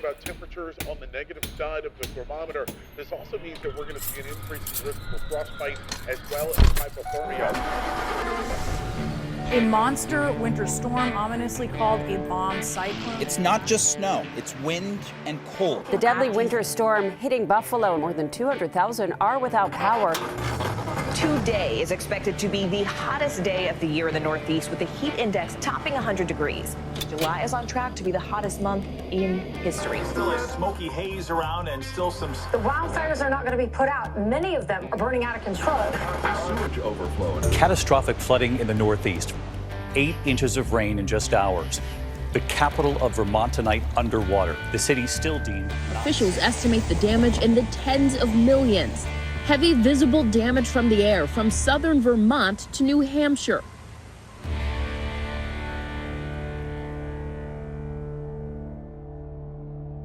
about temperatures on the negative side of the thermometer. This also means that we're going to see an increase in risk for frostbite as well as hypothermia. A monster winter storm, ominously called a bomb cyclone. It's not just snow, it's wind and cold. The deadly winter storm hitting Buffalo. More than 200,000 are without power. Today is expected to be the hottest day of the year in the Northeast, with the heat index topping 100 degrees. July is on track to be the hottest month in history. Still a smoky haze around and still some... The wildfires are not going to be put out. Many of them are burning out of control. Sewage overflow. Catastrophic flooding in the Northeast. 8 inches of rain in just hours. The capital of Vermont tonight underwater. The city still deemed... Officials estimate the damage in the tens of millions. Heavy visible damage from the air from southern Vermont to New Hampshire.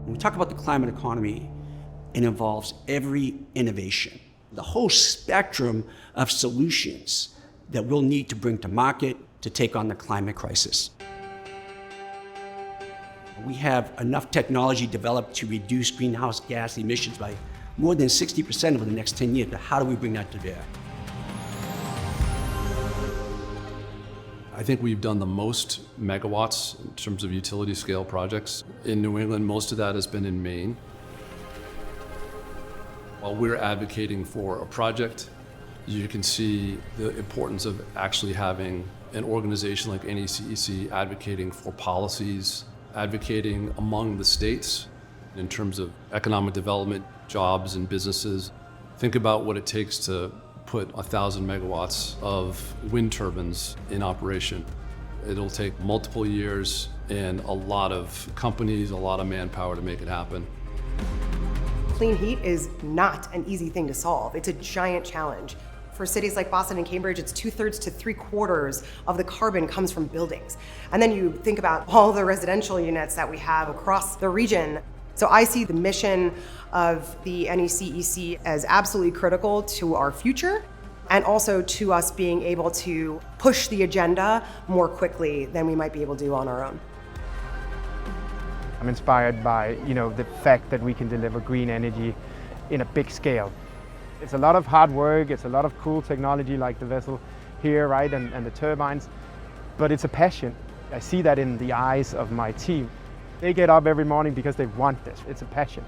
When we talk about the climate economy, it involves every innovation, the whole spectrum of solutions that we'll need to bring to market to take on the climate crisis. We have enough technology developed to reduce greenhouse gas emissions by more than 60% over the next 10 years, but how do we bring that to bear? I think we've done the most megawatts in terms of utility scale projects. In New England, most of that has been in Maine. While we're advocating for a project, you can see the importance of actually having an organization like NECEC advocating for policies, advocating among the states in terms of economic development, jobs and businesses. Think about what it takes to put 1,000 megawatts of wind turbines in operation. It'll take multiple years and a lot of companies, a lot of manpower to make it happen. Clean heat is not an easy thing to solve. It's a giant challenge. For cities like Boston and Cambridge, it's 2/3 to 3/4 of the carbon comes from buildings. And then you think about all the residential units that we have across the region. So I see the mission of the NECEC as absolutely critical to our future and also to us being able to push the agenda more quickly than we might be able to do on our own. I'm inspired by, the fact that we can deliver green energy in a big scale. It's a lot of hard work, it's a lot of cool technology like the vessel here, right, and the turbines, but it's a passion. I see that in the eyes of my team. They get up every morning because they want this. It's a passion.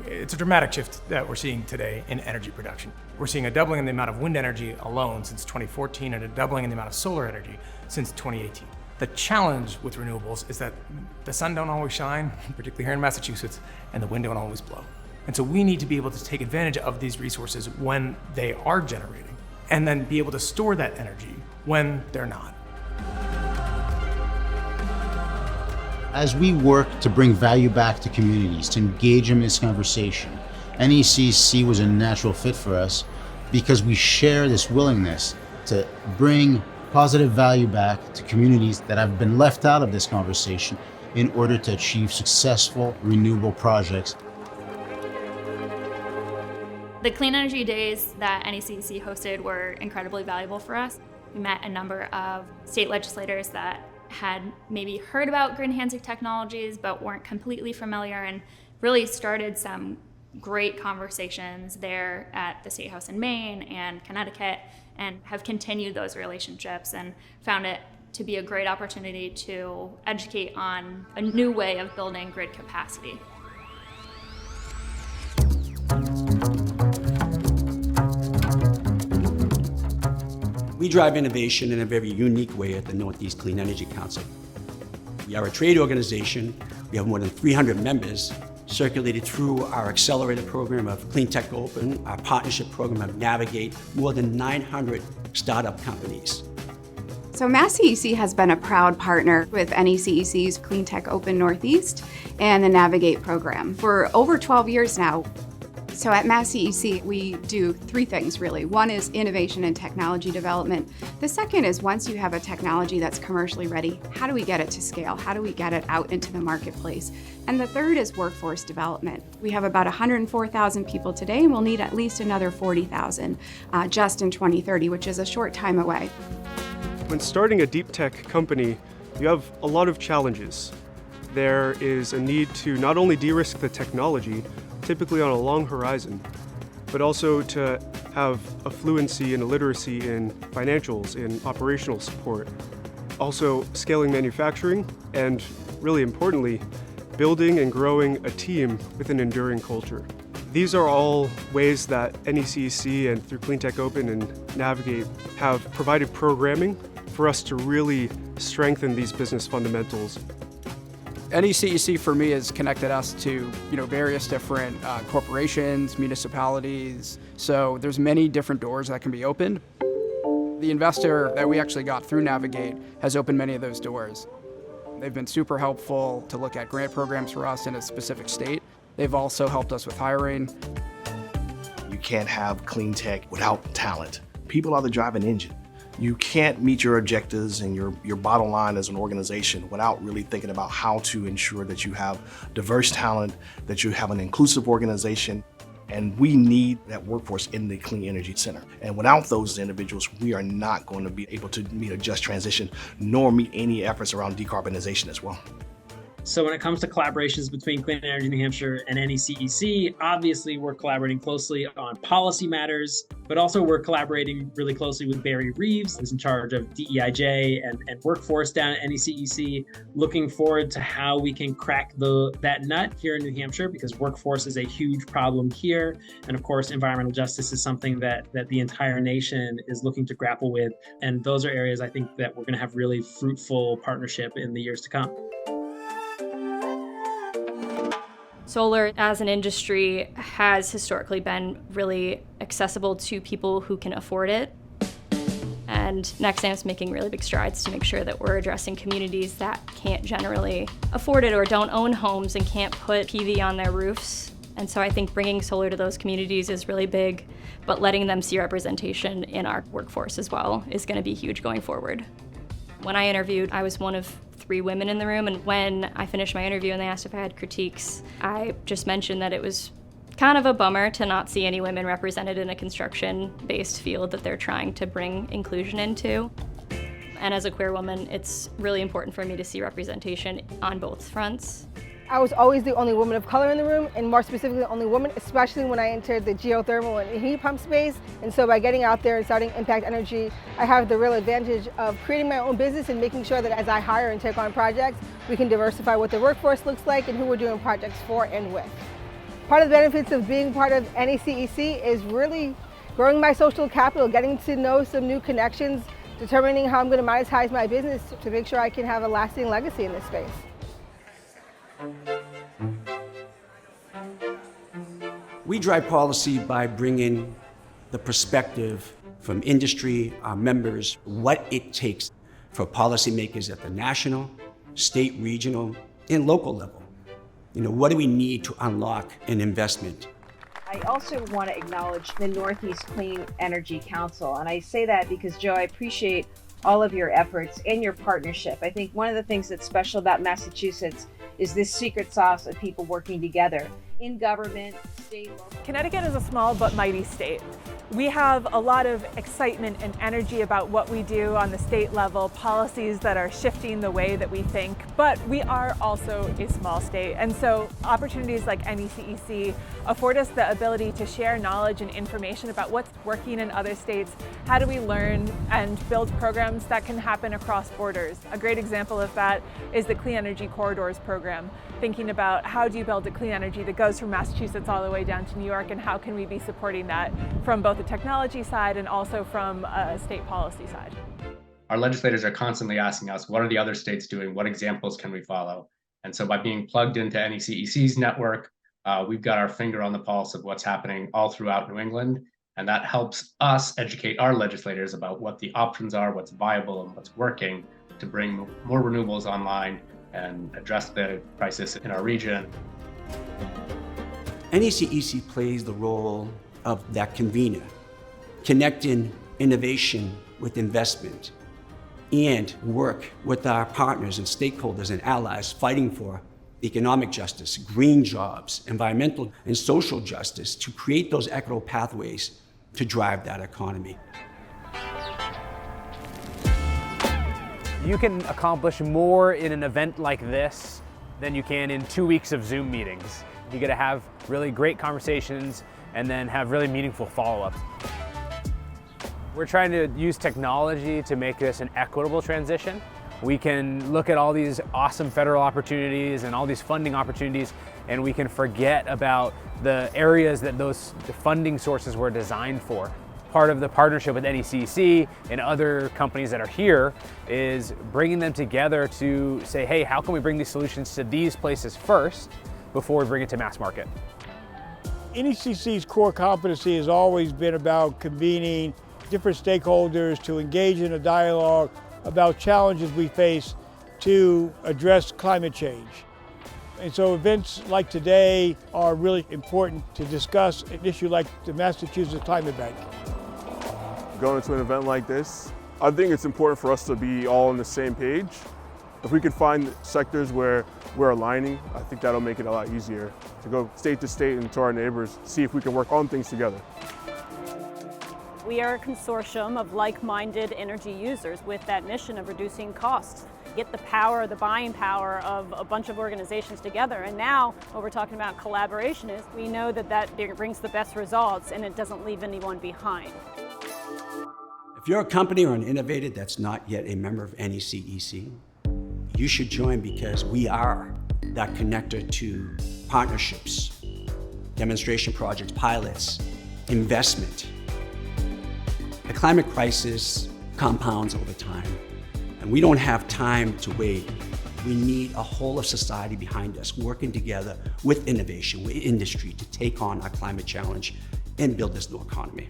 It's a dramatic shift that we're seeing today in energy production. We're seeing a doubling in the amount of wind energy alone since 2014 and a doubling in the amount of solar energy since 2018. The challenge with renewables is that the sun don't always shine, particularly here in Massachusetts, and the wind don't always blow. And so we need to be able to take advantage of these resources when they are generating, and then be able to store that energy when they're not. As we work to bring value back to communities, to engage them in this conversation, NECEC was a natural fit for us because we share this willingness to bring positive value back to communities that have been left out of this conversation in order to achieve successful renewable projects. The Clean Energy Days that NECEC hosted were incredibly valuable for us. We met a number of state legislators that had maybe heard about grid enhancing technologies but weren't completely familiar, and really started some great conversations there at the State House in Maine and Connecticut, and have continued those relationships and found it to be a great opportunity to educate on a new way of building grid capacity. We drive innovation in a very unique way at the Northeast Clean Energy Council. We are a trade organization. We have more than 300 members circulated through our accelerator program of Clean Tech Open, our partnership program of Navigate, more than 900 startup companies. So MassCEC has been a proud partner with NECEC's Clean Tech Open Northeast and the Navigate program for over 12 years now. So at MassCEC, we do 3 things really. One is innovation and technology development. The second is once you have a technology that's commercially ready, how do we get it to scale? How do we get it out into the marketplace? And the third is workforce development. We have about 104,000 people today, and we'll need at least another 40,000 just in 2030, which is a short time away. When starting a deep tech company, you have a lot of challenges. there is a need to not only de-risk the technology, typically on a long horizon, but also to have a fluency and a literacy in financials, in operational support. Also scaling manufacturing, and really importantly, building and growing a team with an enduring culture. These are all ways that NECEC and through Cleantech Open and Navigate have provided programming for us to really strengthen these business fundamentals. NECEC for me has connected us to various different corporations, municipalities. So there's many different doors that can be opened. The investor that we actually got through Navigate has opened many of those doors. They've been super helpful to look at grant programs for us in a specific state. They've also helped us with hiring. You can't have clean tech without talent. People are the driving engine. You can't meet your objectives and your bottom line as an organization without really thinking about how to ensure that you have diverse talent, that you have an inclusive organization, and we need that workforce in the Clean Energy Center. And without those individuals, we are not going to be able to meet a just transition, nor meet any efforts around decarbonization as well. So when it comes to collaborations between Clean Energy New Hampshire and NECEC, obviously we're collaborating closely on policy matters, but also we're collaborating really closely with Barry Reeves, who's in charge of DEIJ and workforce down at NECEC, looking forward to how we can crack that nut here in New Hampshire, because workforce is a huge problem here. And of course, environmental justice is something that the entire nation is looking to grapple with. And those are areas I think that we're going to have really fruitful partnership in the years to come. Solar as an industry has historically been really accessible to people who can afford it. And Nexamp's making really big strides to make sure that we're addressing communities that can't generally afford it or don't own homes and can't put PV on their roofs. And so I think bringing solar to those communities is really big, but letting them see representation in our workforce as well is going to be huge going forward. When I interviewed, I was one of 3 women in the room, and when I finished my interview and they asked if I had critiques, I just mentioned that it was kind of a bummer to not see any women represented in a construction-based field that they're trying to bring inclusion into. And as a queer woman, it's really important for me to see representation on both fronts. I was always the only woman of color in the room, and more specifically the only woman, especially when I entered the geothermal and heat pump space. And so by getting out there and starting Impact Energy, I have the real advantage of creating my own business and making sure that as I hire and take on projects, we can diversify what the workforce looks like and who we're doing projects for and with. Part of the benefits of being part of NECEC is really growing my social capital, getting to know some new connections, determining how I'm going to monetize my business to make sure I can have a lasting legacy in this space. We drive policy by bringing the perspective from industry, our members, what it takes for policymakers at the national, state, regional, and local level. What do we need to unlock an investment? I also want to acknowledge the Northeast Clean Energy Council, and I say that because, Joe, I appreciate all of your efforts and your partnership. I think one of the things that's special about Massachusetts is this secret sauce of people working together in government, state, local. Connecticut is a small but mighty state. We have a lot of excitement and energy about what we do on the state level, policies that are shifting the way that we think, but we are also a small state. And so opportunities like NECEC afford us the ability to share knowledge and information about what's working in other states. How do we learn and build programs that can happen across borders? A great example of that is the Clean Energy Corridors program, thinking about how do you build a clean energy that goes from Massachusetts all the way down to New York, and how can we be supporting that from both the technology side and also from a state policy side. Our legislators are constantly asking us, what are the other states doing? What examples can we follow? And so by being plugged into NECEC's network, we've got our finger on the pulse of what's happening all throughout New England. And that helps us educate our legislators about what the options are, what's viable, and what's working to bring more renewables online and address the crisis in our region. NECEC plays the role of that convener, connecting innovation with investment, and work with our partners and stakeholders and allies fighting for economic justice, green jobs, environmental and social justice to create those equitable pathways to drive that economy. You can accomplish more in an event like this than you can in 2 weeks of Zoom meetings. You get to have really great conversations and then have really meaningful follow-ups. We're trying to use technology to make this an equitable transition. We can look at all these awesome federal opportunities and all these funding opportunities, and we can forget about the areas that those funding sources were designed for. Part of the partnership with NECEC and other companies that are here is bringing them together to say, hey, how can we bring these solutions to these places first before we bring it to mass market? NECEC's core competency has always been about convening different stakeholders to engage in a dialogue about challenges we face to address climate change. And so events like today are really important to discuss an issue like the Massachusetts Climate Bank. Going to an event like this, I think it's important for us to be all on the same page. If we could find sectors where we're aligning, I think that'll make it a lot easier to go state to state and to our neighbors, see if we can work on things together. We are a consortium of like-minded energy users with that mission of reducing costs. Get the power, the buying power of a bunch of organizations together. And now what we're talking about collaboration is we know that brings the best results and it doesn't leave anyone behind. If you're a company or an innovator that's not yet a member of NECEC, you should join because we are that connector to partnerships, demonstration projects, pilots, investment. The climate crisis compounds over time, and we don't have time to wait. We need a whole of society behind us, working together with innovation, with industry to take on our climate challenge and build this new economy.